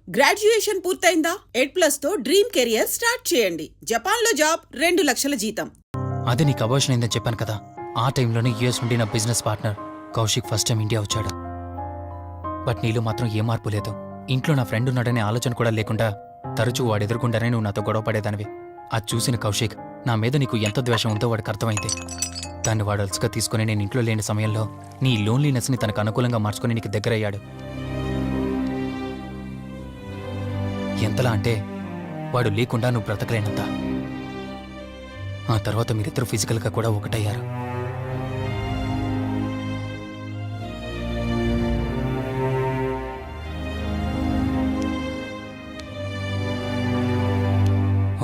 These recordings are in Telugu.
గ్రాడ్యుయేషన్ పూర్తయిందా? 8+ తో డ్రీమ్ కెరియర్ స్టార్ట్ చేయండి. జపాన్లో జాబ్, 2 లక్షల జీతం. అదే నీకు అబార్షన్ అయిందని చెప్పాను కదా. ఆ టైంలోనే యూఎస్ నుండి నా business partner Kaushik first time India వచ్చాడు. బట్ నీలో మాత్రం ఏ మార్పు లేదు. ఇంట్లో నా ఫ్రెండ్ ఉన్నాడనే ఆలోచన కూడా లేకుండా తరచూ వాడు ఎదుర్కొంటానే నువ్వు నాతో గొడవ పడేదానివి. అది చూసిన కౌశిక్ నా మీద నీకు ఎంత ద్వేషం ఉందో వాడికి అర్థమైంది. దాన్ని వాడు అలసిగా తీసుకుని నేను ఇంట్లో లేని సమయంలో నీ లోన్లీనెస్ని తనకు అనుకూలంగా మార్చుకుని నీకు దగ్గరయ్యాడు. ఎంతలా అంటే వాడు లేకుండా నువ్వు బ్రతకలేనంత. ఆ తర్వాత మీరిద్దరు ఫిజికల్గా కూడా ఒకటయ్యారు.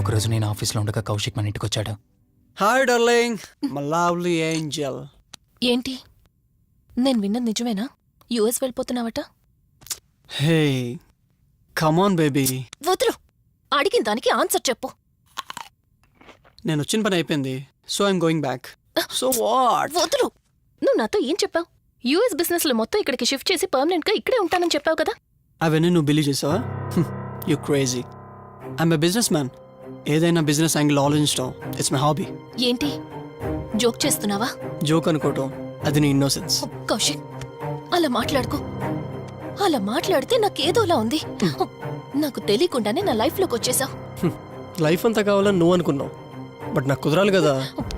ఒకరోజు నేను ఆఫీస్లో ఉండగా కౌశిక్ మన ఇంటికి వచ్చాడు. Hi darling, my lovely angel. ఏంటి, నేను విన్నది నిజమేనా? యుఎస్ వెళ్ళిపోతున్నావట? Hey come on baby. వదులు, అడిగిన దానికి ఆన్సర్ చెప్పు. నేను వచ్చిన పని అయిపోయింది, so I'm going back. So what? వదులు. నువ్వు నాతో ఏం చెప్పావు? యుఎస్ బిజినెస్ లో మొత్తం ఇక్కడికి షిఫ్ట్ చేసి పర్మనెంట్ గా ఇక్కడే ఉంటానని చెప్పావు కదా. అవన్నీ నువ్వు బిలీవ్ చేసావా? You crazy. I'm a business man. ఏదైనా బిజినెస్ యాంగిల్ ఆలోచించడం ఇట్స్ మై హాబీ. ఏంటి, జోక్ చేస్తున్నావా? జోక్ అనుకోవటం అది నీ ఇన్నోసెన్స్. కౌశిక్, అలా మాట్లాడుకో. అలా మాట్లాడితే నాకేదోలా ఉంది. నాకు తెలియకుండానే నా లైఫ్ లోకి వచ్చేసావు. లైఫ్ అంతా కావాలని నువ్వు అనుకున్నావు, బట్ నాకు కుదరాలి కదా.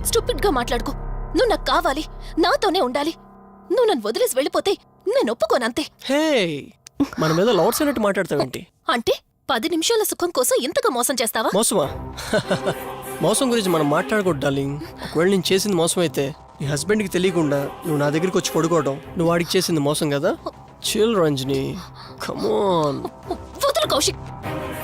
స్టూపిడ్ గా మాట్లాడుకో. నువ్వు నాకు కావాలి, నాతోనే ఉండాలి. నువ్వు నన్ను వదిలేసి వెళ్ళిపోతే నేను ఒప్పుకోనంతే. హే, మన మీద లవర్స్ అన్నట్టు మాట్లాడతావేంటి? అంటే 10 నిమిషాల సుఖం కోసం ఇంతగా మోసం చేస్తావా? మోసమా? మోసం గురించి మనం మాట్లాడకూడదు డార్లింగ్. ఒకవేళ నేను చేసింది మోసం అయితే నీ హస్బెండ్కి తెలియకుండా నువ్వు నా దగ్గరికి వచ్చి పడుకోవడం నువ్వు వాడికి చేసింది మోసం కదా. Chill Ranjani, come on. వదులు కౌశిక్,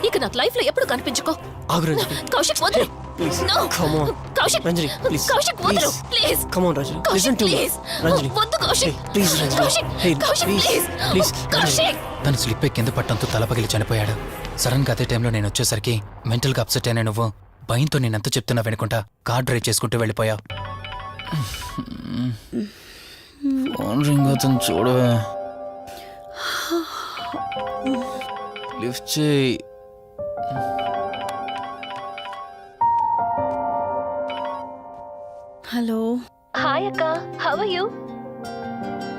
ఇక నాకు లైఫ్ లో ఎప్పుడు కనిపించుకో. ఆగు రంజని. కౌశిక్ వదులు. Please No. Come on. Kaushik, Ranjani please. Kaushik వదులు please. Come on Ranjani, listen Kaushik to me. Please. Ranjani వద్దు Kaushik. Please Ranjani. Kaushik, hey Kaushik please please. Please. Kaushik. తను స్లిప్ అయి కింద పట్టంతో తలపగిలి చనిపోయాడు. సడన్ గా అదే టైంలో నేను వచ్చేసరికి మెంటల్ గా అప్సెట్ అయినా నువ్వు భయంతో నేనెంత చెప్తున్నా వినుకుంటా కార్ డ్రైవ్ చేసుకుంటూ వెళ్ళిపోయావు. ఫోన్ రింగ్ అవుతుంది చూడవే. లిఫ్ట్ చేయి. హలో. హాయ్ అక్క, హౌ ఆర్ యు?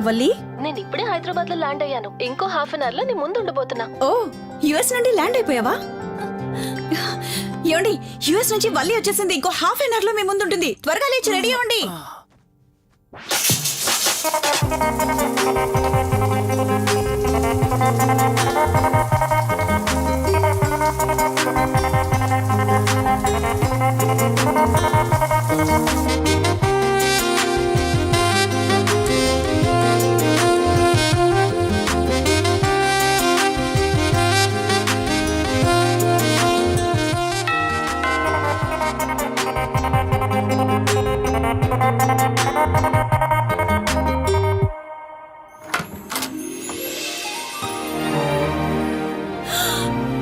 వల్లి, నేను ఇప్పుడే హైదరాబాద్ లో ల్యాండ్ అయ్యాను. ఇంకో హాఫ్ అన్ అవర్ లో నీ ముందు ఉండబోతున్నా. ఓ యుఎస్ నుండి ల్యాండ్ అయిపోయావా? ఏమండి, యుఎస్ నుంచి వల్లి వచ్చేసింది. ఇంకో హాఫ్ అన్ అవర్ లో మీ ముందు ఉంటుంది. త్వరగా లేచి రెడీ అవ్వండి.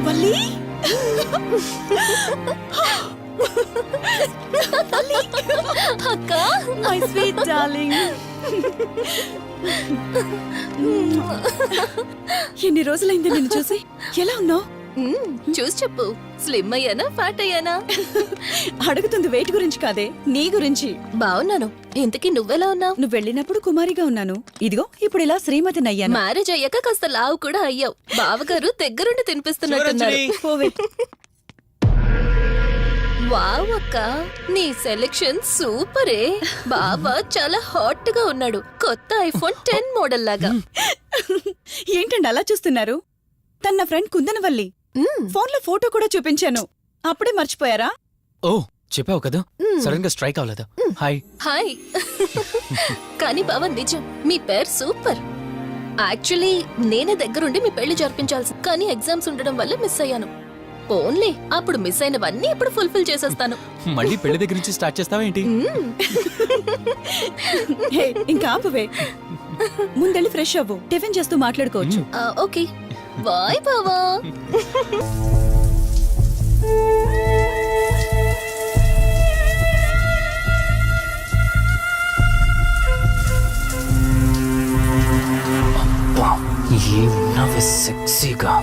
వల్లి, అక్క, మై స్వీట్ డార్లింగ్. ఎన్ని రోజులైంది నిన్ను చూసి. ఎలా ఉన్నావు? చూసి చెప్పు. స్లిమ్ అయ్యానా, ఫ్యాట్ అయ్యానా? అడుగుతుంది వెయిట్ గురించి కాదే, నీ గురించి. బాగున్నాను. ఇంతకీ నువ్వెలా ఉన్నావు? నువ్వు వెళ్ళినప్పుడు కుమారిగా ఉన్నాను. ఇదిగో ఇప్పుడు ఇలా శ్రీమతిని అయ్యాను. మ్యారేజ్ అయ్యాక కాస్త లావు కూడా అయ్యావు. బావగారు దగ్గరుండి తినిపిస్తున్నట్టున్నారు. పోవే. వావ్ అక్క, నీ సెలెక్షన్ సూపరే. బావ చాలా హాట్ గా ఉన్నాడు. కొత్త ఐఫోన్ 10 మోడల్ లాగా. ఏంటండి అలా చూస్తున్నారు? తన ఫ్రెండ్ కుందనవల్లి. ఫోన్ లో ఫోటో కూడా చూపించాను. అప్పుడే మర్చిపోయారా? ఓ చెప్పావు కదా, సడన్ గా స్ట్రైక్ అవ్వలేదు. హాయ్. హాయ్. కానీ బావ నిజం, మీ పేరు సూపర్. యాక్చువల్లీ నేనే దగ్గరుండి మీ పెళ్లి జరిపించాల్సి, కానీ ఎగ్జామ్స్ ఉండడం వల్ల మిస్ అయ్యాను. ఓన్లీ అప్పుడు మిస్ అయినవన్నీ ఇప్పుడు ఫుల్ఫిల్ చేసేస్తాను. మళ్ళీ పెళ్లి దగ్గర నుంచి స్టార్ట్ చేస్తావా ఏంటి? హే, ఇంకా ఆపువే. ముందెళ్ళి ఫ్రెష్ అవ్వు. టిఫిన్ చేస్తూ మాట్లాడుకోవచ్చు. ఓకే బాయ్ బావా. ఏమన్నావే సెక్సీగా.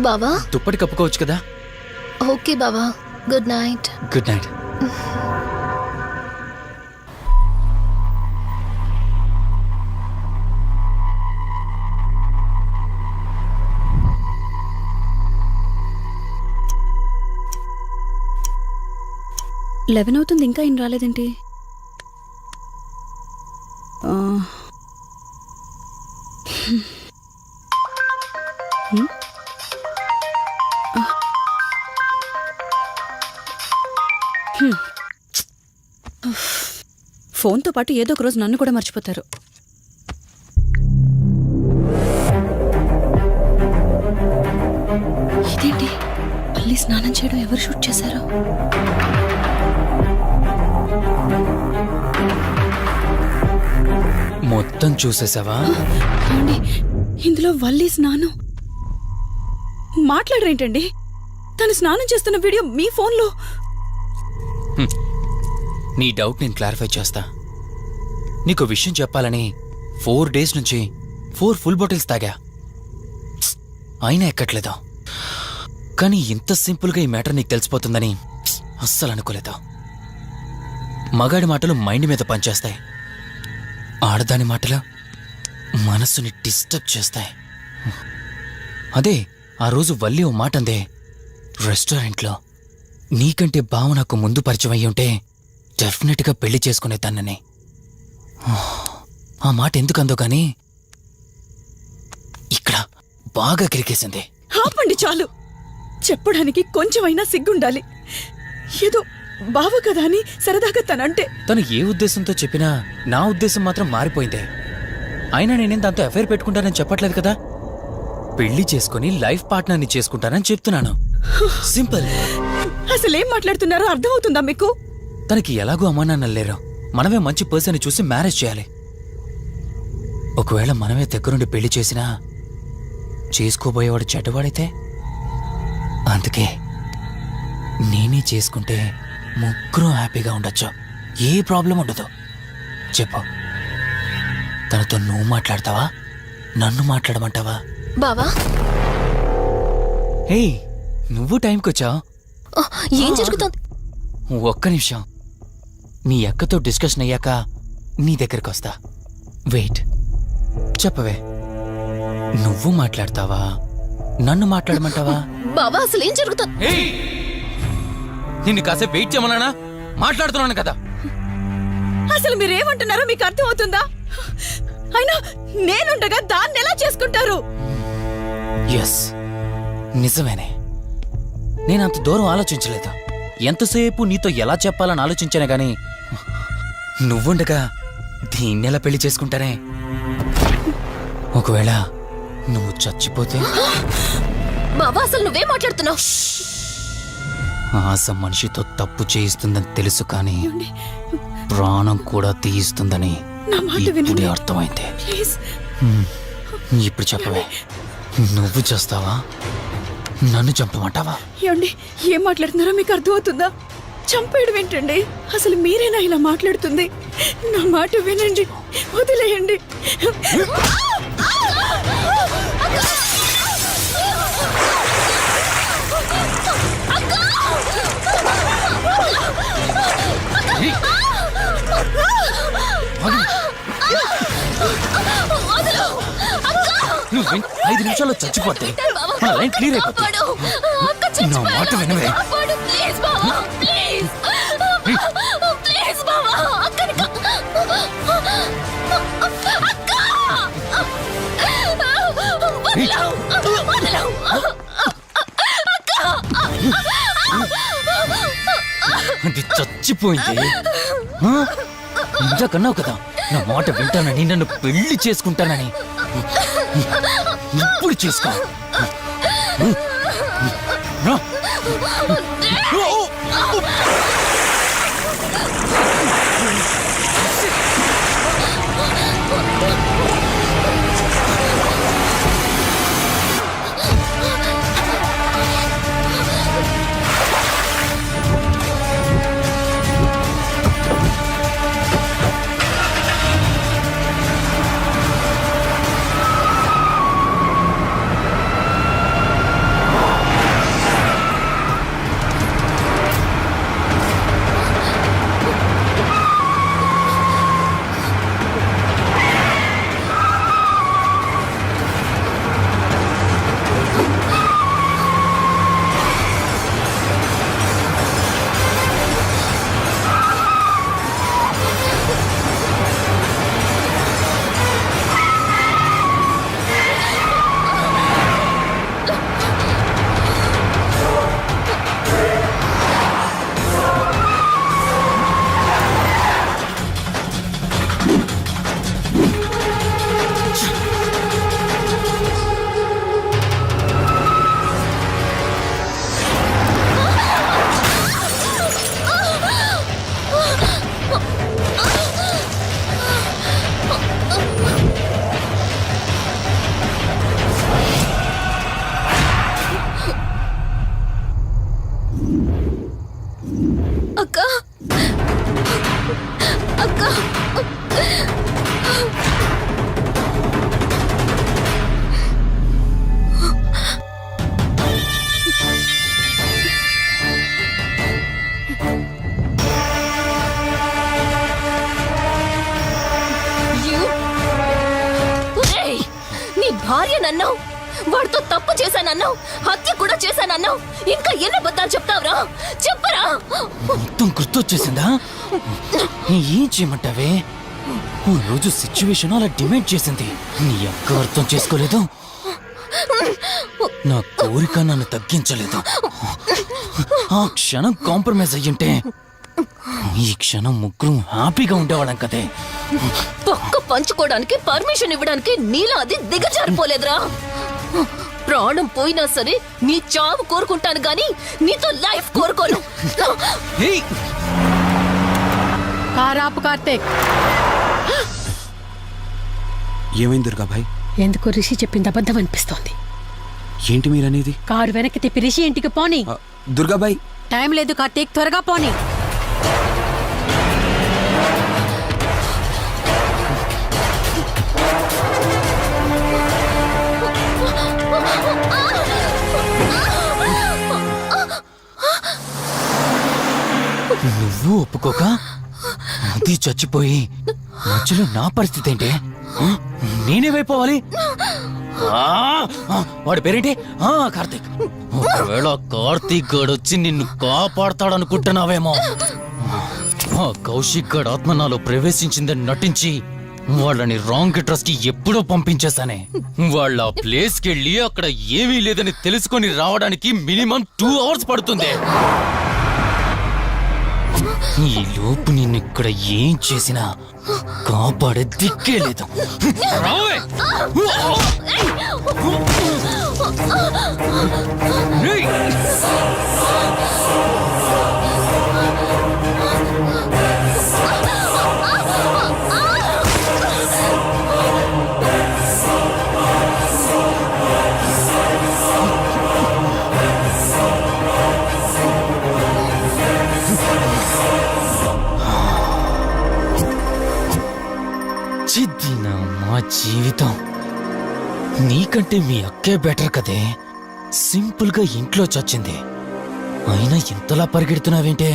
బావా దుప్పటి కప్పుకోవచ్చు కదా. ఓకే బావా, good night. Good night. Eleven అవుతుంది, ఇంకా ఏం రాలేదేంటి? ఆ, హ్మ్. ఆ. హ్మ్. ఫోన్తో పాటు ఏదో ఒక రోజు నన్ను కూడా మర్చిపోతారు. ఇదేంటి, మళ్ళీ స్నానం చేయడం ఎవరు షూట్ చేశారు? మొత్తం చూసేసావా? ఏమండి, ఇందులో వల్లి స్నానం మాట్లాడరేంటండి? తను స్నానం చేస్తున్న వీడియో మీ ఫోన్లో. నీ డౌట్ నేను క్లారిఫై చేస్తా. నీకు విషయం చెప్పాలని 4 days నుంచి 4 ఫుల్ బాటిల్స్ తాగా, అయినా ఎక్కట్లేదు. కానీ ఇంత సింపుల్గా ఈ మ్యాటర్ నీకు తెలిసిపోతుందని అస్సలు అనుకోలేదు. మగాడి మాటలు మైండ్ మీద పనిచేస్తాయి, ఆడదాని మాటలు మనస్సుని డిస్టర్బ్ చేస్తాయి. అదే ఆ రోజు వల్లి ఓ మాట అందే రెస్టారెంట్లో, నీకంటే బావ నాకు ముందు పరిచయం అయ్యి ఉంటే డెఫినెట్గా పెళ్లి చేసుకునేదాన్నని. ఆ మాట ఎందుకందో గాని ఇక్కడ బాగా కిరికేసింది. ఆపండి చాలు, చెప్పడానికి కొంచెమైనా సిగ్గుండాలి. ఏదో బావ కదా అని సరదాగా తనంటే. తను ఏ ఉద్దేశంతో చెప్పినా నా ఉద్దేశం మాత్రం మారిపోయిందే. అయినా నేనేం దాంతో అఫైర్ పెట్టుకుంటానని చెప్పట్లేదు కదా, పెళ్లి చేసుకుని లైఫ్ పార్ట్నర్ని చేసుకుంటానని చెప్తున్నాను. సింపుల్. అసలేం మాట్లాడుతున్నారో అర్థమవుతుందా మీకు? తనకి ఎలాగూ అమ్మానాన్నలు లేరు, మనమే మంచి పర్సన్ చూసి మ్యారేజ్ చేయాలి. ఒకవేళ మనమే దగ్గరుండి పెళ్లి చేసినా చేసుకోబోయేవాడు చెడ్డవాడైతే, అందుకే నేనే చేసుకుంటే ముగ్గురం హ్యాపీగా ఉండొచ్చు, ఏ ప్రాబ్లం ఉండదు. చెప్పు, తనతో నువ్వు మాట్లాడతావా, నన్ను మాట్లాడమంటావా? బావా హే, నువ్వు టైంకొచ్చావు. ఏం జరుగుతుంది? ఒక్క నిమిషం, మీ అక్కతో డిస్కషన్ అయ్యాక నీ దగ్గరికి వస్తా. వెయిట్, చెప్పవే, నువ్వు మాట్లాడతావా, నన్ను మాట్లాడమంటావా? బావా అసలు ఏం జరుగుతుంది? నిన్ను కాసేపు వెయిట్ చేయమన్నానా? మాట్లాడుతున్నాను కదా. అసలు మీరేమంటున్నారో మీకు అర్థమవుతుందా? అయినా నేనుండగా దాన్ని ఎలా చేసుకుంటారు? ఎస్, నిజమేనే. నేనంత దూరం ఆలోచించలేదు. ఎంతసేపు నీతో ఎలా చెప్పాలని ఆలోచించానే గాని, నువ్వుండగా దీన్నెలా పెళ్లి చేసుకుంటానే? ఒకవేళ నువ్వు చచ్చిపోతే? బావా అసలు నువ్వేం మాట్లాడుతున్నావు? ఆశ మనిషితో తప్పు చేయిస్తుందని తెలుసు, కానీ ప్రాణం కూడా తీయిస్తుందని నా మాట ఇప్పుడే వినండి అర్థమైంది. ప్లీజ్. ఇప్పుడు చెప్పవే, నువ్వు చేస్తావా, నన్ను చంపమంటావా? ఏమండి, ఏం మాట్లాడుతున్నారో మీకు అర్థమవుతుందా? చంపేయడం ఏంటండి? అసలు మీరేనా ఇలా మాట్లాడుతుంది? నా మాట వినండి, వదిలేయండి. నువ్వు 5 నిమిషాల్లో చచ్చిపోతే మన లైన్ క్లియర్ అయిపోతుంది. నా మాట వినవే. అది చచ్చిపోయింది. ఇంతకన్నావు కదా నా మాట వింటానని, నన్ను పెళ్లి చేసుకుంటానని. ఇప్పుడు చేసుకో. అక్క ఒరేయ్, నీ భార్య నన్నావు, వాడితో తప్పు చేశానన్నావు, హత్య కూడా చేశానన్నావు. ఇంకా ఎన్ని అబద్ధాలు చెప్తావురా? చెప్పరా? మొత్తం గుర్తొచ్చేసిందా? ఏం చేయమంటావే? ఓ రోజు సిచ్యువేషన్ అలా డిమాండ్ చేసింది. నీ అక్క అర్థం చేసుకోలేదు, నా కోరిక నన్ను తగ్గించలేదు. ఆ క్షణం కాంప్రమైజ్ అయ్యుంటే ఈ క్షణం ముగ్గురు హ్యాపీగా ఉండేవాళ్ళం కదే. పక్క పంచుకోవడానికి పర్మిషన్ ఇవ్వడానికి నీలా అది దిగజారిపోలేదురా. ప్రాణం పోయినా సరే నీ చావు కోరుకుంటాను గాని నీతో లైఫ్ కోరుకోను. ఏయ్! కారాపు కార్తీక్, ఏమైంది దుర్గాభాయ్? ఎందుకు రిషి చెప్పింది అబద్ధం అనిపిస్తోంది. ఏంటి మీరనేది? కారు వెనక్కి తిప్పి రిషి ఇంటికి పోని. దుర్గాభాయ్, టైం లేదు కార్తీక్, త్వరగా పోని. నువ్వు ఒప్పుకోక అది చచ్చిపోయి మధ్యలో నా పరిస్థితి ఏంటి? నేనేమైపోవాలి? వాడి పేరేంటి? కార్తీక్. ఒకవేళ కార్తీక్ గడు వచ్చి నిన్ను కాపాడతాడనుకుంటున్నావేమో. కౌశిక్ గడ్ ఆత్మ నాలో ప్రవేశించిందని నటించి వాళ్ళని రాంగ్ అడ్రస్ కి ఎప్పుడో పంపించేశానే. వాళ్ళ ప్లేస్ కి వెళ్ళి అక్కడ ఏమీ లేదని తెలుసుకొని రావడానికి మినిమం 2 hours పడుతుంది. ఈ లోపు నిన్నిక్కడ ఏం చేసినా కాపాడే దిక్కే లేదు. రావే! ఏయ్! చిద్దినా మా జీవితం. నీకంటే మీ అక్కే బెటర్ కదే. సింపుల్ గా ఇంట్లో చచ్చింది, అయినా ఇంతలా పరిగెడుతున్నావేంటే?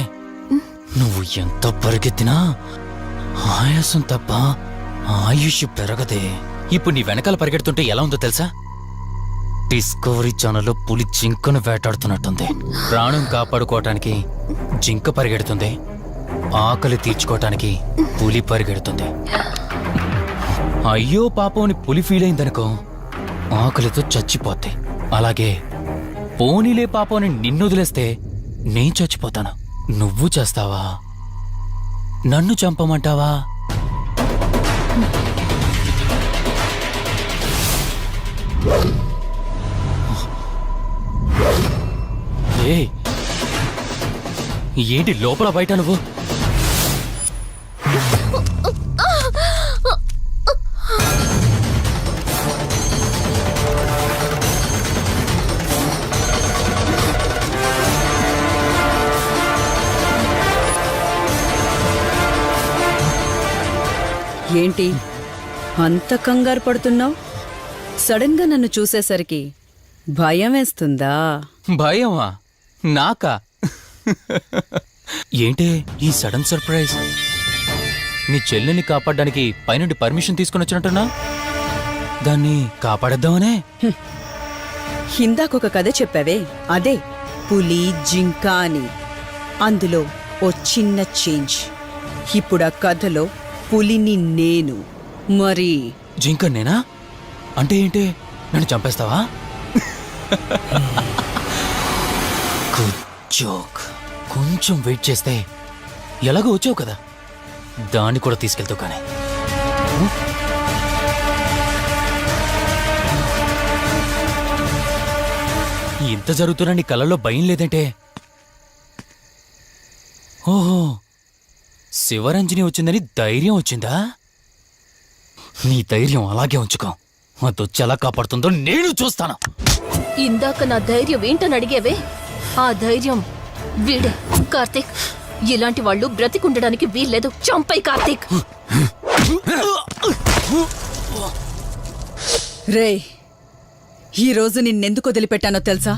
నువ్వు ఎంత పరిగెత్తినా ఆయాసం తప్ప ఆయుష్ పెరగదే. ఇప్పుడు నీ వెనకాల పరిగెడుతుంటే ఎలా ఉందో తెలుసా? డిస్కవరీ ఛానల్లో పులి జింకను వేటాడుతున్నట్టుంది. ప్రాణం కాపాడుకోవటానికి జింక పరిగెడుతుంది, ఆకలి తీర్చుకోవటానికి పులి పరిగెడుతుంది. అయ్యో పాపం అని పులి ఫీల్ అయిందనుకో, ఆకలితో చచ్చిపోద్ది. అలాగే పోనీలే పాపం అని నిన్ను వదిలేస్తే నేను చచ్చిపోతాను. నువ్వు చేస్తావా? నన్ను చంపమంటావా? ఏయ్, ఏంటి లోపల బయట నువ్వు? ఏంటి అంత కంగారు పడుతున్నావు? సడన్ గా నన్ను చూసేసరికి భయం వేస్తుందా? భయమా? నాకా? ఏంటి ఈ సడన్ సర్ప్రైజ్? నీ చెల్లెల్ని కాపాడడానికి పైనుండి పర్మిషన్ తీసుకుని వచ్చినట్టున్నా? దాన్ని కాపాడేద్దామనే? ఇందాకొక కథ చెప్పావే, అదే పులి జింక అని. అందులో ఓ చిన్న చేంజ్. ఇప్పుడు ఆ కథలో పులిని నేను. మరి జింక నేనా? అంటే ఏంటి? నన్ను చంపేస్తావా? Good joke. కొంచెం వెయిట్ చేస్తే ఎలాగో వచ్చావు కదా, దాన్ని కూడా తీసుకెళ్తావు. కానీ ఇంత జరుగుతున్నా నీ కళ్ళల్లో భయం లేదంటే? ఓహో, శివరంజని వచ్చిందని ధైర్యం వచ్చిందా? నీ ధైర్యం అలాగే ఉంచుకో. అదొచ్చి ఎలా కాపాడుతుందో నేను చూస్తాను. ఇందాక నా ధైర్యం ఏంటని అడిగేవే, ఆ ధైర్యం వీడే. కార్తీక్, ఇలాంటి వాళ్ళు బ్రతికుండడానికి వీల్లేదు. చంపై కార్తీక్. రే ఈరోజు నిన్నెందుకు వదిలిపెట్టానో తెలుసా?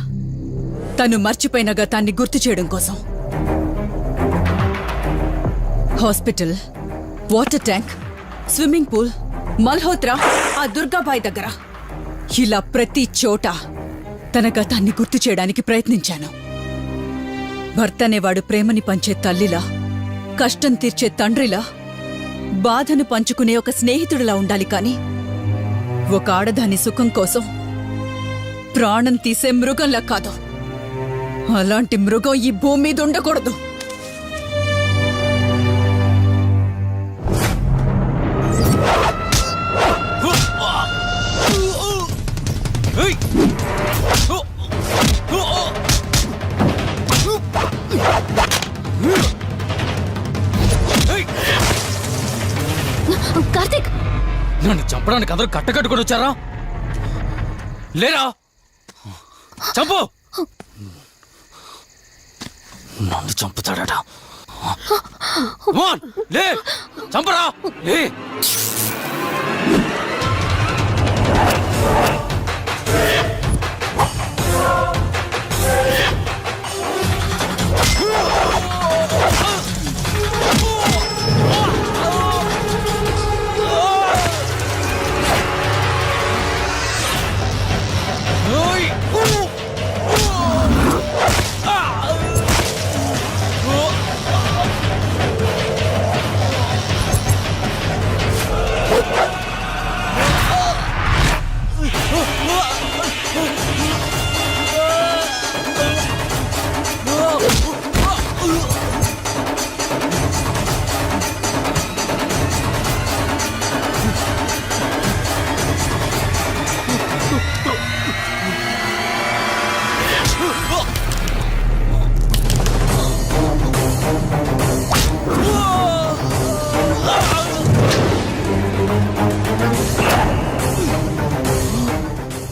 తను మర్చిపోయిన గతాన్ని గుర్తు చేయడం కోసం. Hospital, water tank, swimming pool, Malhotra, ఆ దుర్గాబాయ్ దగ్గర ఇలా ప్రతి చోట తన గతాన్ని గుర్తు చేయడానికి ప్రయత్నించాను. భర్తనేవాడు ప్రేమని పంచే తల్లిలా, కష్టం తీర్చే తండ్రిలా, బాధను పంచుకునే ఒక స్నేహితుడిలా ఉండాలి కాని ఒక ఆడదాని సుఖం కోసం ప్రాణం తీసే మృగంలా కాదు. అలాంటి మృగం ఈ భూమి మీద ఉండకూడదు. కార్తీక్, నన్ను చంపడానికి అందరూ కట్టకట్టుకొని వచ్చారా? లేరా? చంపు! నన్ను చంపుతాడట. లే, చంపరా! లే!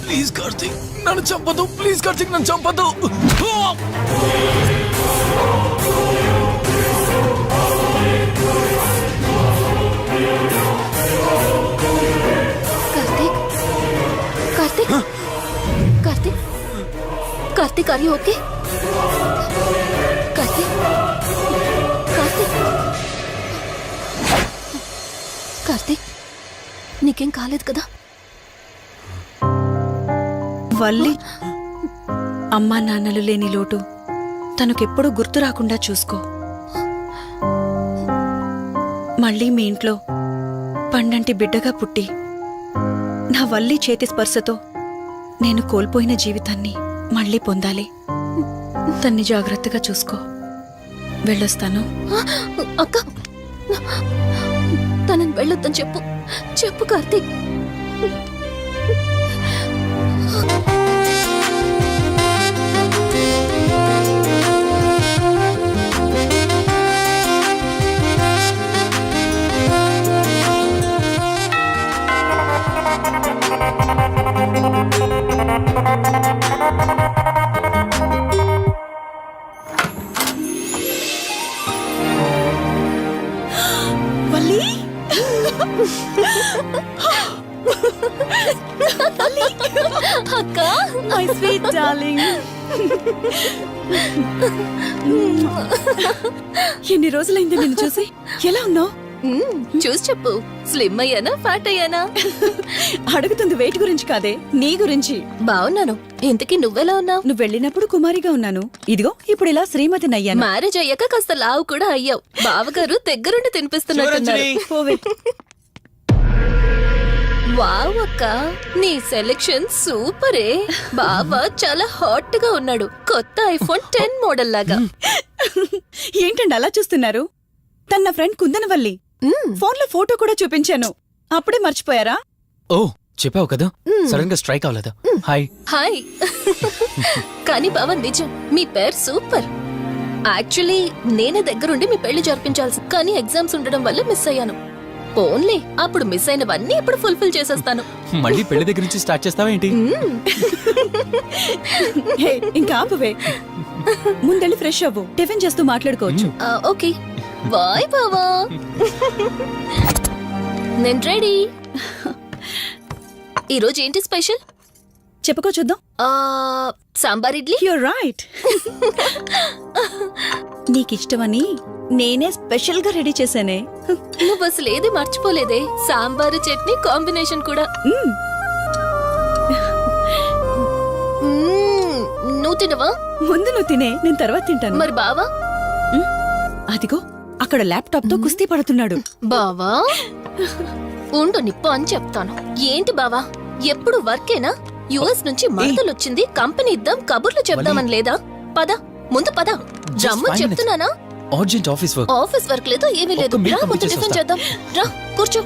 ప్లీజ్ కార్తీక్ నన్ను చంపదు. ప్లీజ్ కార్తీక్ నన్ను చంపదు. Karthik, Karthik, Karthik, Karthik, are you okay? Karthik, Karthik, Karthik, నీకేం కాలేదు కదా? వల్లి అమ్మా నాన్నలు లేని లోటు తనకెప్పుడూ గుర్తు రాకుండా చూసుకో. మళ్ళీ మీ ఇంట్లో పండంటి బిడ్డగా పుట్టి నా వల్లి చేతి స్పర్శతో నేను కోల్పోయిన జీవితాన్ని మళ్ళీ పొందాలి. తన్ని జాగ్రత్తగా చూసుకో. వెళ్ళొస్తాను. అక్క, తనని వెళ్ళొద్దని చెప్పు. చెప్పు కార్తీక్. వల్లి అక్క, మై స్వీట్ డార్లింగ్. ఎన్ని రోజులైంది నిన్ను చూసి. ఎలా ఉన్నావు? చూసి చెప్పు. స్లిమ్ అయ్యానా, ఫ్యాట్ అయ్యానా? అడుగుతుంది వెయిట్ గురించి కాదే, నీ గురించి. బాగున్నాను. ఇంతకీ నువ్వెలా ఉన్నావు? నువ్వు వెళ్ళినప్పుడు కుమారిగా ఉన్నాను. ఇదిగో ఇప్పుడు ఇలా శ్రీమతిని అయ్యాను. మ్యారేజ్ అయ్యాక కాస్త లావు కూడా అయ్యావు. బావగారు దగ్గరుండి తినిపిస్తున్నట్టున్నారు. పోవే. వావ్ అక్క, నీ సెలెక్షన్ సూపరే. బావ చాలా హాట్ గా ఉన్నాడు. కొత్త ఐఫోన్ 10 మోడల్ లాగా. ఏంటండి అలా చూస్తున్నారు? తన ఫ్రెండ్ కుందనవల్లి. ఫోన్ లో ఫోటో కూడా చూపించాను. అప్పుడే మర్చిపోయారా? ఓ చెప్పావు కదా, సడన్ గా స్ట్రైక్ అవ్వలేదు. హాయ్. హాయ్. కానీ బావ నిజం, మీ పేరు సూపర్. యాక్చువల్లీ నేనే దగ్గరుండి మీ పెళ్లి జరిపించాల్సి, కానీ ఎగ్జామ్స్ ఉండడం వల్ల మిస్ అయ్యాను. ఓన్లీ అప్పుడు మిస్ అయినవన్నీ ఇప్పుడు ఫుల్ఫిల్ చేసేస్తాను. మళ్ళీ పెళ్లి దగ్గర నుంచి స్టార్ట్ చేస్తావా ఏంటి? హే, ఇంకా ఆపువే. ముందెళ్ళి ఫ్రెష్ అవ్వు, టిఫిన్ చేస్తూ మాట్లాడుకోవచ్చు. ఓకే బాయ్ బావా. నేను రెడీ. ఈరోజు ఏంటి స్పెషల్? చెప్పుకో చూద్దాం. సాంబార్ ఇడ్లీ. You're right. నీకిష్టమని నేనే స్పెషల్ గా రెడీ చేశానే. నువ్వు అసలు ఏది మర్చిపోలేదే, సాంబారు చట్నీ కాంబినేషన్ కూడా. నువ్వు తినవా? ముందు నువ్వు తినే, నేను తర్వాత తింటాను. మరి బావా? అదిగో అక్కడ ల్యాప్టాప్ తో కుస్తీ పడుతున్నాడు. బావా ఉండు నిప్పు అని చెప్తాను. ఏంటి బావా ఎప్పుడు వర్కేనా? యుఎస్ నుంచి మరదలొచ్చింది, కంపెనీ ఇద్దాం, కబుర్లు చెప్దామని లేదా? పద ముందు పద. రమ్మని చెప్తున్నానా? Urgent office work. Office work లేదు, ఏమీ లేదు. ఒక్క meal రా ముందు complete టిఫిన్ చేస్తా. చేద్దాం. రా కూర్చో.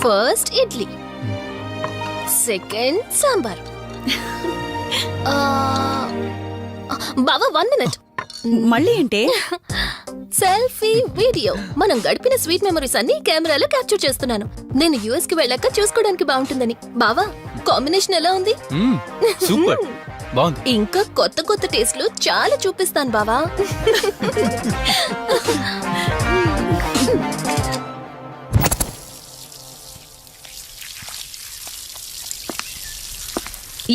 First idli, second sambar. బావా 1 minute. మళ్ళీ ఏంటే? Selfie video. మనం గడిపిన స్వీట్ మెమరీస్ అన్ని కెమెరాలో క్యాప్చర్ చేస్తున్నాను. నేను యుఎస్ కి వెళ్ళాక చూసుకోవడానికి బాగుంటుందని. బావా కాంబినేషన్ ఎలా ఉంది? సూపర్ బాగుంది. ఇంకా కొత్త కొత్త టేస్ట్లు చాలా చూపిస్తాను బావా.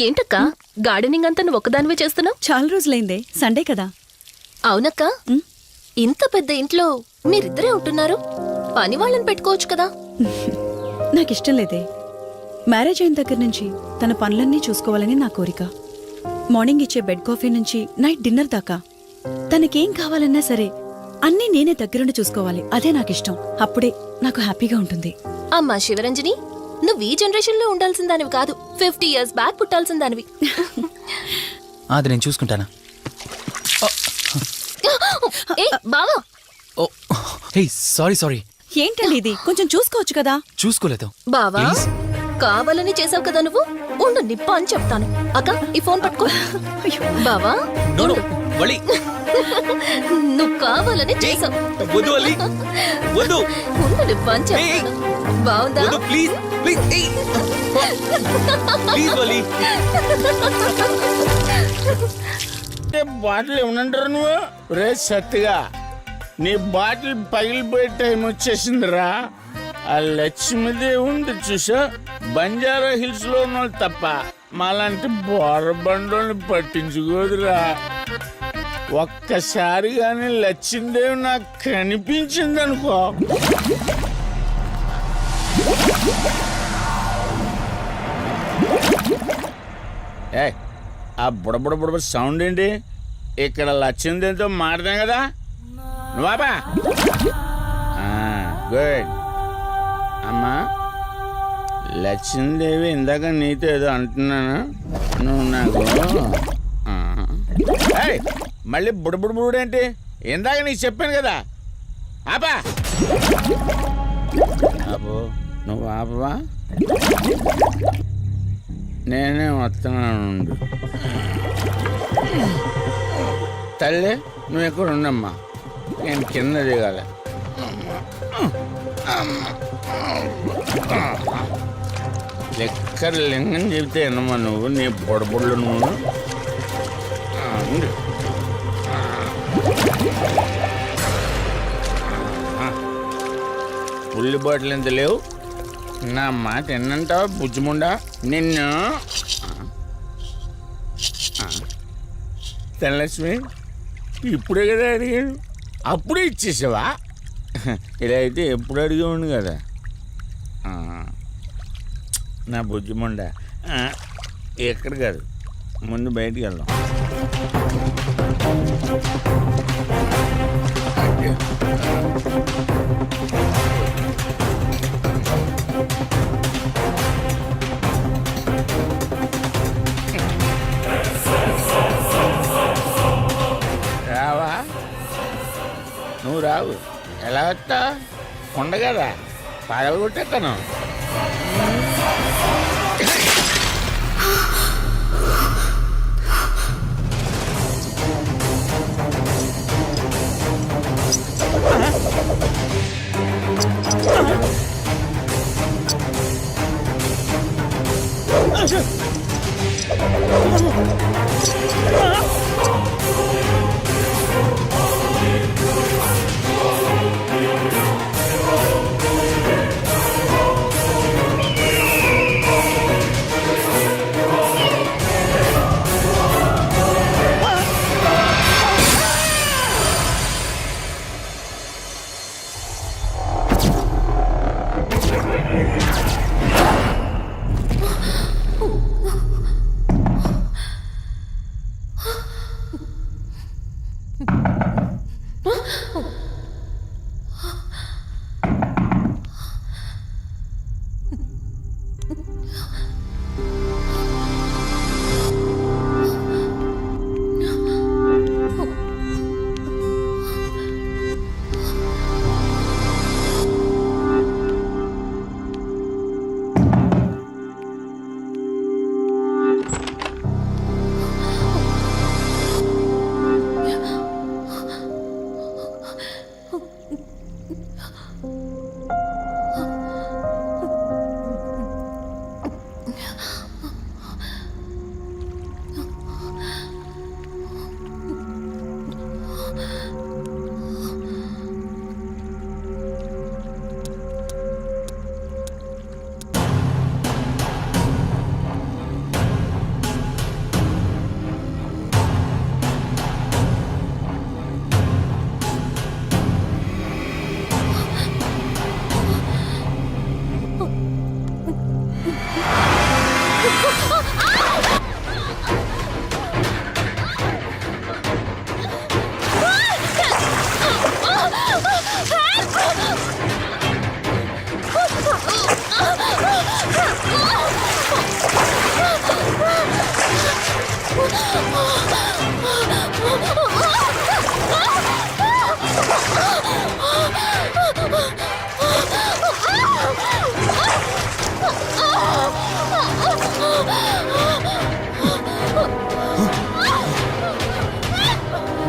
ఏంటక్క గార్డెనింగ్ అంతా నువ్వు ఒకదానివే చేస్తున్నావు? చాలా రోజులైందే, సండే కదా. అవునక్క, ఇంత పెద్ద ఇంట్లో మీరిద్దరే ఉంటున్నారు, పని వాళ్ళని పెట్టుకోవచ్చు కదా. నాకిష్టం లేదే. మ్యారేజ్ అయిన దగ్గర నుంచి తన పనులన్నీ చూసుకోవాలని నా కోరిక. మార్నింగ్ ఇచ్చే బెడ్ కాఫీ నుంచి నైట్ డిన్నర్ దాకా తనకేం కావాలన్నా సరే అన్నీ నేనే దగ్గరుండి చూసుకోవాలి. అదే నాకిష్టం. అప్పుడే నాకు హ్యాపీగా ఉంటుంది. అమ్మా శివరంజని, నువ్వు ఈ జనరేషన్ లో ఉండాల్సిన దానివి కాదు, 50 years బ్యాక్ పుట్టాల్సిన దానివి. అది నేను చూసుకుంటానా? ఏ బావా, ఓ హే సారీ సారీ. ఏంటండి ఇది? కొంచెం చూసుకోవచ్చు కదా. చూసుకోలేదు. బావా Please. కావాలని చేసావు కదా నువ్వు. ఉండు నిప్ప అని చెప్తాను. అక్క ఈ ఫోన్ పట్టుకో. బావా నో నో వలి. నువ్వు కావాలని చేసావు. వద్దు వలి. వద్దు. ఉండు నిప్ప అని చెప్తాను. బావుందా? వద్దు ప్లీజ్ ప్లీజ్. ప్లీజ్ వలి. బాటిల్ ఏమనంటారు నువ్వు? రే సత్తిగా, నీ బాటిల్ పగిలిపోయే టైం వచ్చేసిందిరా. ఆ లక్ష్మీదేవి ఉంది చూసా, బంజారా హిల్స్ లో ఉన్న తప్ప మాలాంటి బోరబండోని పట్టించుకోదురా. ఒక్కసారి కానీ లక్ష్మీదేవి నాకు కనిపించింది అనుకో, ఏ ఆ బుడబుడ సౌండ్ ఏంటి? ఇక్కడ లక్ష్మీదేవితో మాట్లాడాం కదా నువ్వా? గుడ్ అమ్మా. లక్ష్మీదేవి ఇందాక నీతో ఏదో అంటున్నాను, నువ్వు నాకు మళ్ళీ బుడబుడు ఏంటి? ఇందాక నీకు చెప్పాను కదా ఆపా. ఆపో, నువ్వు ఆపవా? నేనే వస్తున్నాను. తల్లి నువ్వు ఎక్కడ ఉండమ్మా, నేను కింద దిగాలి. లెక్కర లింగం చెబితే ఎన్నమ్మా నువ్వు, నీ బొడబుళ్ళు నువ్వు. పుల్లి బాటిల్ ఎంత లేవు, నా మాట ఎన్నంటావా బుజ్జిముండా నిన్ను? ధనలక్ష్మి ఇప్పుడే కదా అడిగాడు, అప్పుడే ఇచ్చేసావా? ఇలా అయితే ఎప్పుడు అడిగేవాడు కదా నా బుజ్జిముండా. ఎక్కడ కాదు, ముందు బయటికి వెళ్దాం. రావా? నువ్వు రావు, ఎలా వస్తా? కొండ కదా, పగలగొట్టేస్తాను.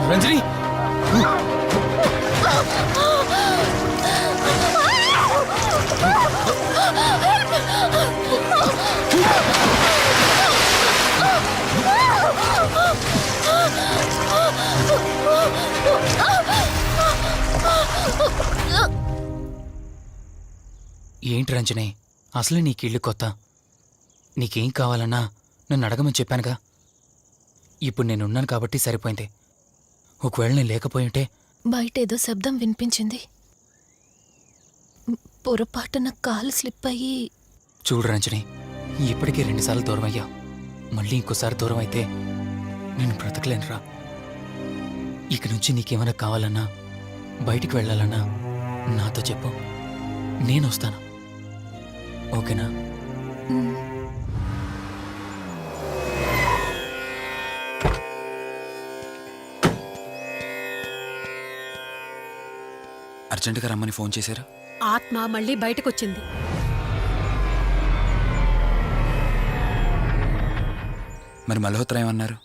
రంజని ఏంటి రంజని, అసలే నీకు ఇల్లు కొత్త. నీకేం కావాలన్నా నన్ను అడగమని చెప్పానుగా. ఇప్పుడు నేనున్నాను కాబట్టి సరిపోయింది. ఒకవేళ నేను లేకపోయింటే బయట ఏదో శబ్దం వినిపించింది. పొరపాటున కాలు స్లిప్ అయ్యి. చూడు రంజని, ఇప్పటికే 2 సార్లు దూరం అయ్యా. మళ్ళీ ఇంకోసారి దూరం అయితే నేను బ్రతకలేనురా. ఇక నుంచి నీకేమైనా కావాలన్నా, బయటికి వెళ్ళాలన్నా నాతో చెప్పు, నేను వస్తాను. ఓకేనా? అర్జెంటుగా రమ్మని ఫోన్ చేశారు. ఆత్మ మళ్ళీ బయటకొచ్చింది. మరి మల్హోత్రా ఏమన్నారు?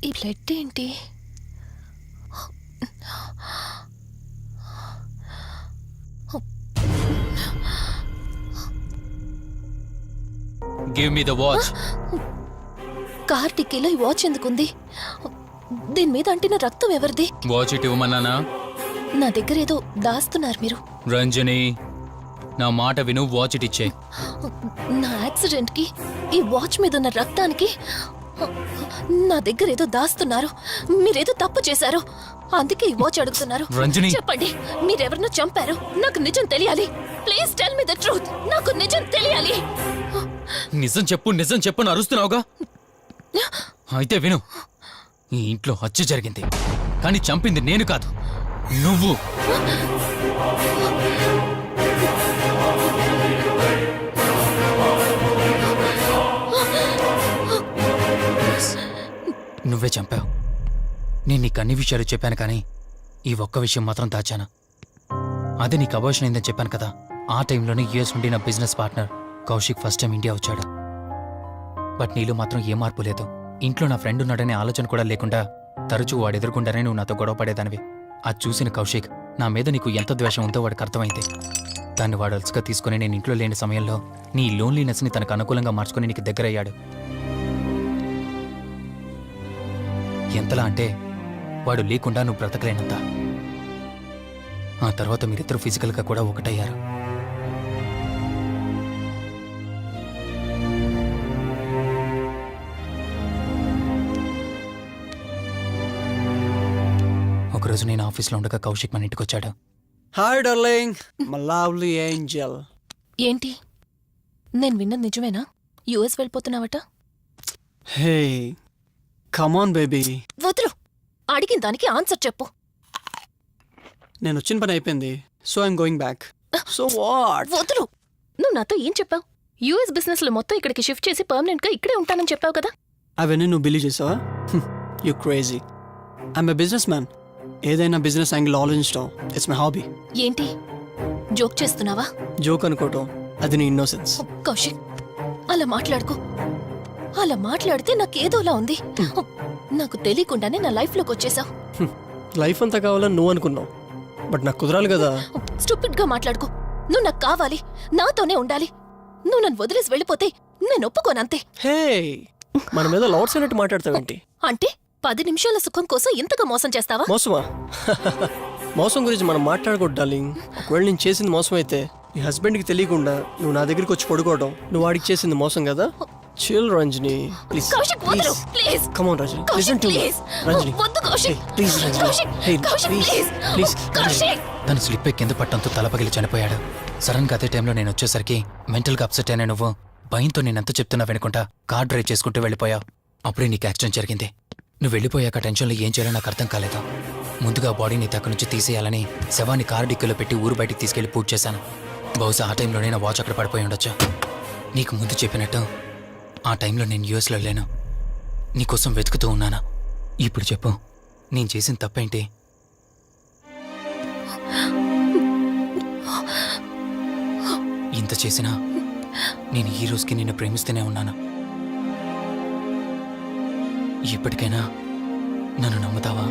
ఈ బ్లడ్ ఏంటి? Give me the watch. Car టిక్కీలో ఈ వాచ్ ఎందుకుంది? దీని మీద అంటిన రక్తం ఎవరిది? వాచ్ ఇటు ఇవ్వమన్నానా? నా దగ్గర ఏదో దాస్తున్నారు మీరు. రంజని, నా మాట విను, వాచ్ ఇటు ఇచ్చే. నా యాక్సిడెంట్ కి, ఈ వాచ్ మీద ఉన్న రక్తానికి నా దగ్గర ఏదో దాస్తున్నారు. మీరేదో తప్పు చేశారు, అందుకే ఈ వాచ్ అడుగుతున్నారు. రంజని, చెప్పండి, మీరెవరినో చంపారు. నాకు నిజం తెలియాలి. Please tell me the truth. నాకు నిజం తెలియాలి. నిజం చెప్పు, నిజం చెప్పు అని అరుస్తున్నావుగా. అయితే విను, ఈ ఇంట్లో హత్య జరిగింది, కానీ చంపింది నేను కాదు, నువ్వు. నువ్వే చంపావు. నేను నీకు అన్ని విషయాలు చెప్పాను, కానీ ఈ ఒక్క విషయం మాత్రం దాచాను. అదే నీకు అబార్షన్ అయిందని చెప్పాను కదా. ఆ టైంలోనే యుఎస్ నుండి నా business partner Kaushik first time India వచ్చాడు. బట్ నీలో మాత్రం ఏ మార్పు లేదు. ఇంట్లో నా ఫ్రెండ్ ఉన్నాడనే ఆలోచన కూడా లేకుండా తరచూ వాడు ఎదుర్కొంటానే నువ్వు నాతో గొడవ పడేదానివి. అది చూసిన కౌశిక్ నా మీద నీకు ఎంత ద్వేషం ఉందో వాడికి అర్థమైంది. దాన్ని వాడు అలసిగా తీసుకుని నేను ఇంట్లో లేని సమయంలో నీ లోన్లీనెస్ని తనకు అనుకూలంగా మార్చుకుని నీకు దగ్గరయ్యాడు. ఎంతలా అంటే వాడు లేకుండా నువ్వు బ్రతకలేనంత. ఆ తర్వాత మీరిద్దరు ఫిజికల్గా కూడా ఒకటయ్యారు. ఒకరోజు నేను ఆఫీస్లో ఉండగా కౌశిక్ మన ఇంటికి వచ్చాడు. Hi darling, my lovely angel. ఏంటి నేను విన్నది నిజమేనా? యుఎస్ వెళ్ళిపోతున్నావట? Hey come on baby. వదులు, అడిగిన దానికి ఆన్సర్ చెప్పు. నేను వచ్చిన పని అయిపోయింది, so I'm going back. So what? వదులు. నువ్వు నాతో ఏం చెప్పావు? యుఎస్ బిజినెస్ లో మొత్తం ఇక్కడికి షిఫ్ట్ చేసి పర్మనెంట్ గా ఇక్కడే ఉంటానని చెప్పావు కదా. అవన్నీ నువ్వు బిలీవ్ చేసావా? You crazy. I'm a business man. ఏదైనా బిజినెస్ యాంగిల్ ఆలోచించడం ఇట్స్ మై హాబీ. ఏంటి జోక్ చేస్తున్నావా? జోక్ అనుకోవటం అది నీ ఇన్నోసెన్స్. కౌశిక్, అలా మాట్లాడుకో. అలా మాట్లాడితే నాకేదోలా ఉంది. నాకు తెలియకుండానే నా లైఫ్ లోకి వచ్చేసావు. లైఫ్ అంతా కావాలని నువ్వు అనుకున్నావు, బట్ నాకు కుదరాలి కదా. స్టూపిడ్ గా మాట్లాడుకో. నువ్వు నాకు కావాలి, నాతోనే ఉండాలి. నువ్వు నన్ను వదిలేసి వెళ్ళిపోతే నేను ఒప్పుకోనంతే. హే, మన మీద లవర్స్ అన్నట్టు మాట్లాడతావేంటి? అంటే 10 నిమిషాల సుఖం కోసం ఇంతగా మోసం చేస్తావా? మోసమా? మోసం గురించి మనం మాట్లాడకూడదు డార్లింగ్. ఒకవేళ నేను చేసింది మోసం అయితే నీ హస్బెండ్కి తెలియకుండా నువ్వు నా దగ్గరికి వచ్చి పడుకోవడం నువ్వు వాడికి చేసింది మోసం కదా. Chill Ranjani, please. కౌశిక్, వదులు, please. Come on Ranjani, Kaushik, listen to me. Please. Ranjani, వద్దు Kaushik. Please Ranjani. Kaushik, hey Kaushik, please please. Please. Kaushik. తను స్లిప్ అయి కింద పట్టడంతో తలపగిలి చనిపోయాడు. సడన్గా అదే టైంలో నేను వచ్చేసరికి మెంటల్గా అప్సెట్ అయినా నువ్వు భయంతో నేనెంత చెప్తున్నా వినుకుంటా కార్ డ్రైవ్ చేసుకుంటూ వెళ్ళిపోయావు. అప్పుడే నీకు యాక్సిడెంట్ జరిగింది. నువ్వు వెళ్ళిపోయాక టెన్షన్లో ఏం చేయాలో నాకు అర్థం కాలేదు. ముందుగా బాడీని అక్కడి నుంచి తీసేయాలని శవాన్ని కారు డిక్కీలో పెట్టి ఊరు బయటికి తీసుకెళ్లి పూజ చేశాను. బహుశా ఆ టైంలోనే నా వాచ్ అక్కడ పడిపోయి ఉండొచ్చు. నీకు ముందు చెప్పినట్టు ఆ టైంలో నేను యూఎస్లో లేను. నీకోసం వెతుకుతూ ఉన్నాను. ఇప్పుడు చెప్పు, నేను చేసిన తప్పేంటి? ఇంత చేసినా నేను ఈ రోజుకి నిన్ను ప్రేమిస్తూనే ఉన్నాను. ఇప్పటికైనా నన్ను నమ్ముతావా?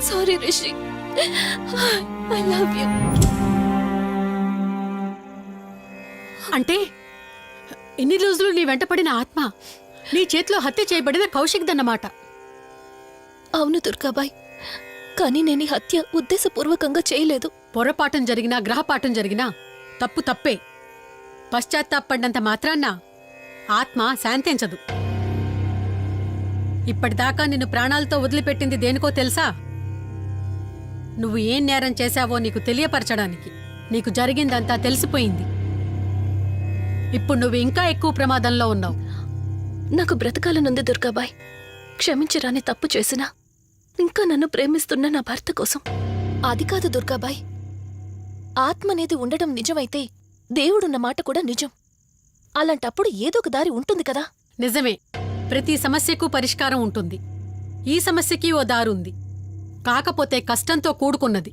Sorry Rishi, I love you. అంటే ఇన్ని రోజులు నీ వెంటపడిన ఆత్మ నీ చేతిలో హత్య చేయబడిన కౌశిక్ దన్నమాట. అవును దుర్గాబాయ్, కానీ నేను ఈ హత్య ఉద్దేశపూర్వకంగా చేయలేదు. పొరపాఠం జరిగినా గ్రహపాఠం జరిగినా తప్పు తప్పే. పశ్చాత్తాపడినంత మాత్రాన్న ఆత్మ శాంతించదు. ఇప్పటిదాకా నిన్ను ప్రాణాలతో వదిలిపెట్టింది దేనికో తెలుసా? నువ్వు ఏం నేరం చేశావో నీకు తెలియపరచడానికి. నీకు జరిగిందంతా తెలిసిపోయింది. ఇప్పుడు నువ్వు ఇంకా ఎక్కువ ప్రమాదంలో ఉన్నావు. నాకు బ్రతకాలనుంది దుర్గాబాయ్. క్షమించరాని తప్పు చేసినా ఇంకా నన్ను ప్రేమిస్తున్న నా భర్త కోసం. అది కాదు దుర్గాబాయ్, ఆత్మ అనేది ఉండడం నిజమైతే దేవుడున్న మాట కూడా నిజం. అలాంటప్పుడు ఏదో ఒక దారి ఉంటుంది కదా. నిజమే, ప్రతి సమస్యకు పరిష్కారం ఉంటుంది. ఈ సమస్యకి ఓ దారుంది, కాకపోతే కష్టంతో కూడుకున్నది.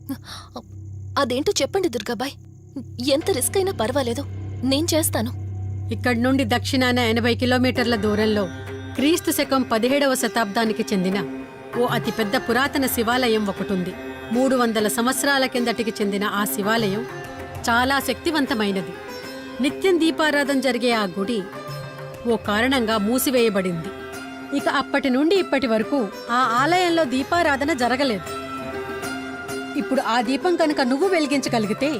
అదేంటో చెప్పండి దుర్గాబాయ్. ఎంత రిస్క్ అయినా పర్వాలేదు, నేను చేస్తాను. ఇక్కడి నుండి దక్షిణాన 80 కిలోమీటర్ల దూరంలో క్రీస్తు శకం 17వ శతాబ్దానికి చెందిన ఓ అతిపెద్ద పురాతన శివాలయం ఒకటుంది. 300 సంవత్సరాల కిందటికి చెందిన ఆ శివాలయం చాలా శక్తివంతమైనది. నిత్యం దీపారాధన జరిగే ఆ గుడి ఓ కారణంగా మూసివేయబడింది. ఇక అప్పటి నుండి ఇప్పటి వరకు ఆ ఆలయంలో దీపారాధన జరగలేదు. ఇప్పుడు ఆ దీపం కనుక నువ్వు వెలిగించగలిగితే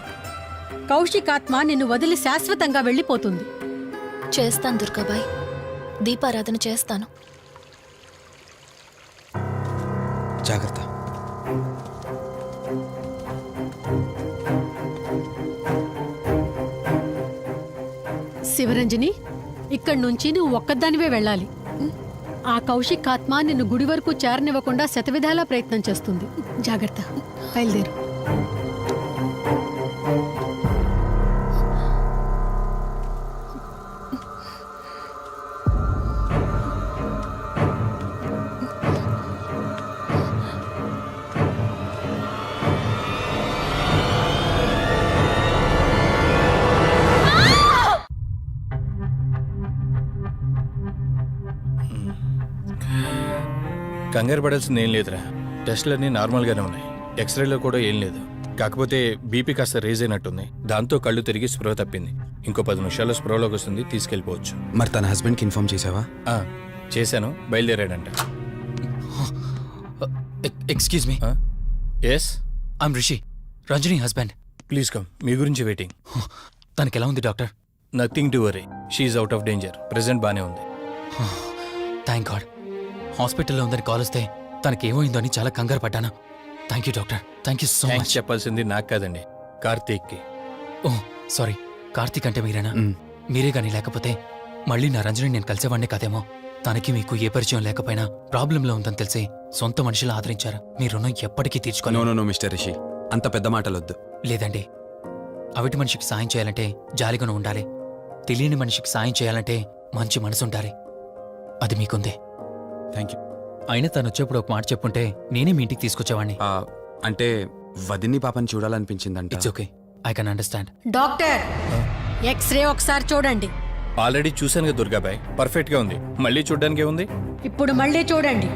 కౌశికాత్మ నిన్ను వదిలి శాశ్వతంగా వెళ్ళిపోతుంది. చేస్తాను దుర్గాబాయ్, దీపారాధన చేస్తాను. జాగ్రత్త. శివరంజని, ఇక్కడి నుంచి నువ్వు ఒక్కదానివే వెళ్ళాలి. ఆ కౌశిక్ ఆత్మ నిన్ను గుడి వరకు చేరనివ్వకుండా శతవిధాలా ప్రయత్నం చేస్తుంది. జాగ్రత్త, బయలుదేరు. కంగారు పడాల్సింది ఏం లేదురా, టెస్టులన్నీ నార్మల్గానే ఉన్నాయి, ఎక్స్రేలో కూడా ఏం లేదు. కాకపోతే బీపీ కాస్త రేజ్ అయినట్టుంది, దాంతో కళ్ళు తిరిగి స్పృహ తప్పింది. ఇంకో 10 నిమిషాల్లో స్పృహలోకి వస్తుంది, తీసుకెళ్ళిపోవచ్చు. మరి తన హస్బెండ్కి ఇన్ఫార్మ్ చేసావా? చేశాను, బయలుదేరాడంట. Excuse me, yes, I'm Rishi, Ranjani husband. Please come, మీ గురించి వెయిటింగ్. తనకి ఎలా ఉంది doctor? Nothing to worry, she's out of danger, present బానే ఉంది. Thank God. హాస్పిటల్లో ఉందని కాల్ వస్తే తనకేమైందో అని చాలా కంగారు పడ్డాను. Thank you doctor, thank you so thanks much. చెప్పాల్సింది నాకు కాదండి, కార్తీక్కి. ఓ సారీ, కార్తీక్ అంటే మీరేనా? మీరే గానీ లేకపోతే మళ్ళీ నా రంజని నేను కలిసేవాడిని కాదేమో. తనకి మీకు ఏ పరిచయం లేకపోయినా ప్రాబ్లంలో ఉందని తెలిసి సొంత మనుషులు ఆదరించారు. మీ రుణం ఎప్పటికీ నో తీర్చుకోను. నో మిస్టర్ రిషి, అంత పెద్ద మాటలొద్దు. లేదండి, అవిటి మనిషికి సాయం చేయాలంటే జాలిగాను ఉండాలి. తెలియని మనిషికి సాయం చేయాలంటే మంచి మనసు ఉండాలి. అది మీకుంది. Thank you. అయినా తను వచ్చేప్పుడు ఒక మాట చెప్పుంటే నేనే మీ ఇంటికి తీసుకొచ్చేవాడిని. అంటే వదిన్ని పాపని చూడాలనిపించిందంట. It's okay, I can understand. Doctor x-ray ఒకసారి చూడండి. ఆల్రెడీ చూశాను కదా దుర్గాబాయ్, పర్ఫెక్ట్ గా ఉంది, మళ్ళీ చూడ్డానికి ఏముంది? ఇప్పుడు మళ్ళీ చూడండి.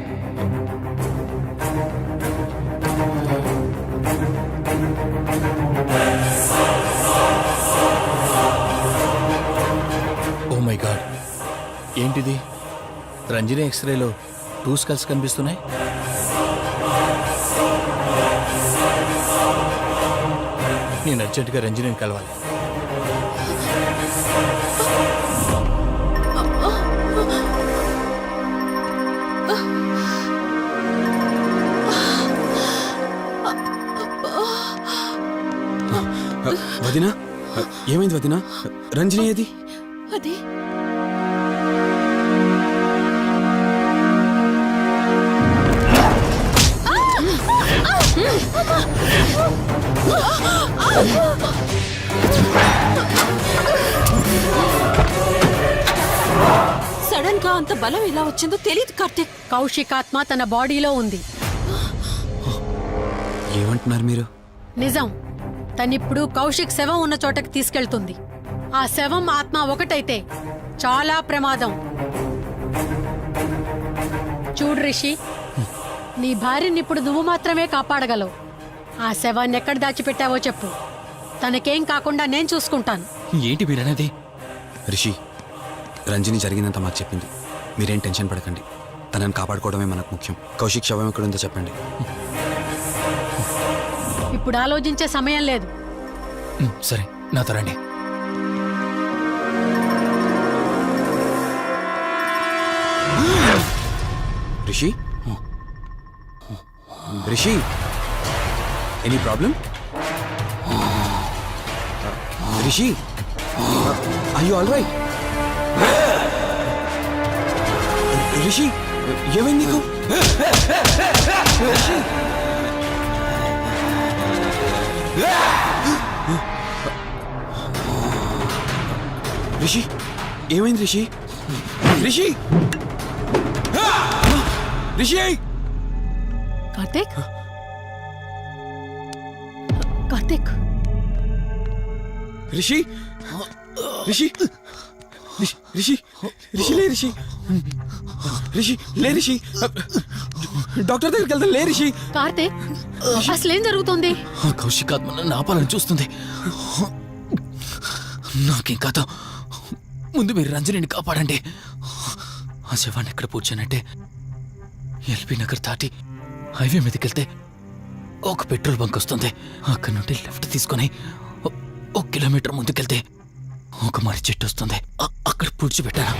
ఓ మై గాడ్, ఏంటిది? రంజని ఎక్స్రేలో 2 స్కల్స్ కనిపిస్తున్నాయి. నేను అర్జెంటుగా రంజనిని కలవాలి. వదినా, ఏమైంది వదినా? రంజని ఏది? అది సడన్ గా అంత బలం ఎలా వచ్చిందో తెలియదు కార్తీక్. కౌశిక్ ఆత్మ తన బాడీలో ఉంది. ఏమంటున్నారు మీరు? నిజం. తనిప్పుడు కౌశిక్ శవం ఉన్న చోటకి తీసుకెళ్తుంది. ఆ శవం ఆత్మ ఒకటైతే చాలా ప్రమాదం. చూడు రిషి, నీ భార్యని ఇప్పుడు నువ్వు మాత్రమే కాపాడగలవు. ఆ శవాన్ని ఎక్కడ దాచిపెట్టావో చెప్పు, తనకేం కాకుండా నేను చూసుకుంటాను. ఏంటి మీరనేది? రిషి, రంజని జరిగినంత మాకు చెప్పింది. మీరేం టెన్షన్ పడకండి, తనని కాపాడుకోవడమే మనకు ముఖ్యం. కౌశిక్ శవం ఎక్కడుందో చెప్పండి. ఇప్పుడు ఆలోచించే సమయం లేదు. సరే, నాతో రండి. Rishi, Rishi, any problem? Rishi, are you all right? Rishi, ఏమైంది నీకు? రిషి, రిషి, ఏమైంది రిషి? రిషి, రిషి, కార్తీక్, కార్తీక్, రిషి, రిషి, రిషి, రిషి, లే రిషి, రిషి, లే రిషి, డాక్టర్ దగ్గరికి వెళ్తాను, లే రిషి. కార్తీక్, అసలేం జరుగుతుంది? ఆ కౌశిక్ ఆత్మ నన్ను ఆపాలని చూస్తుంది. నాకేం కాదు, ముందు మీరు రంజనిని కాపాడండి. ఆ శవాన్ని ఎక్కడ పూడ్చానంటే ఎల్బీ నగర్ దాటి హైవే మీదకి వెళ్తే ఒక పెట్రోల్ బంక్ వస్తుంది. అక్కడ నుండి లెఫ్ట్ తీసుకొని 1 కిలోమీటర్ ముందుకెళ్తే ఒక మర్రి చెట్టు వస్తుంది. అక్కడ పూడ్చిపెట్టాను.